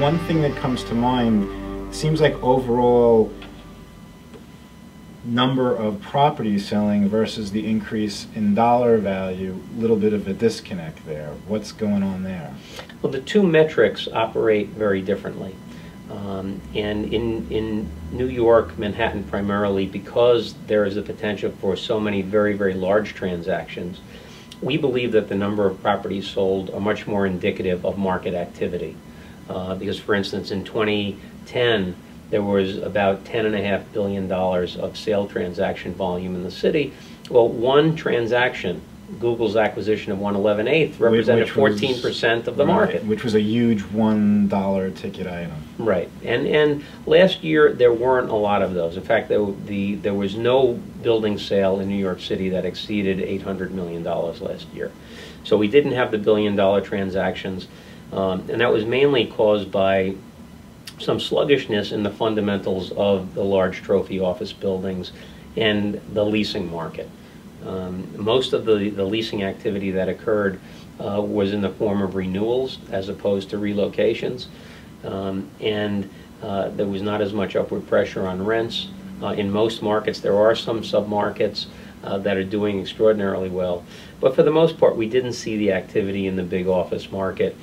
one thing that comes to mind, seems like overall number of properties selling versus the increase in dollar value, a little bit of a disconnect there. What's going on there? Well, the two metrics operate very differently. And in New York, Manhattan primarily, because there is the potential for so many very, very large transactions, we believe that the number of properties sold are much more indicative of market activity. Because, for instance, in 2010, there was about $10.5 billion of sale transaction volume in the city. Well, one transaction, Google's acquisition of 111 8th, represented 14% of the market. Which was a huge $1 ticket item. Right. And last year, there weren't a lot of those. In fact, there was no building sale in New York City that exceeded $800 million last year. So we didn't have the billion-dollar transactions, and that was mainly caused by some sluggishness in the fundamentals of the large trophy office buildings and the leasing market. Most of the leasing activity that occurred was in the form of renewals as opposed to relocations, and there was not as much upward pressure on rents. In most markets, there are some sub-markets that are doing extraordinarily well, but for the most part, we didn't see the activity in the big office market.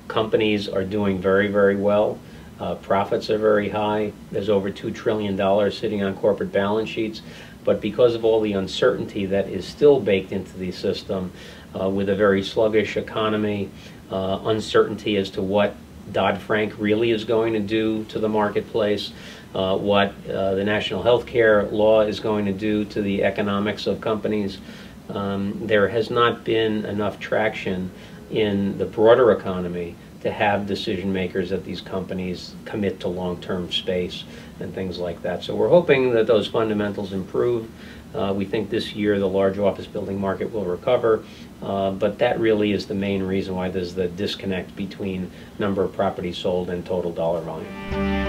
Companies are doing very, very well. Profits are very high. There's over $2 trillion sitting on corporate balance sheets. But because of all the uncertainty that is still baked into the system, with a very sluggish economy, uncertainty as to what Dodd-Frank really is going to do to the marketplace, what the national health care law is going to do to the economics of companies, there has not been enough traction in the broader economy to have decision makers at these companies commit to long-term space and things like that. So we're hoping that those fundamentals improve. We think this year the large office building market will recover, but that really is the main reason why there's the disconnect between number of properties sold and total dollar volume.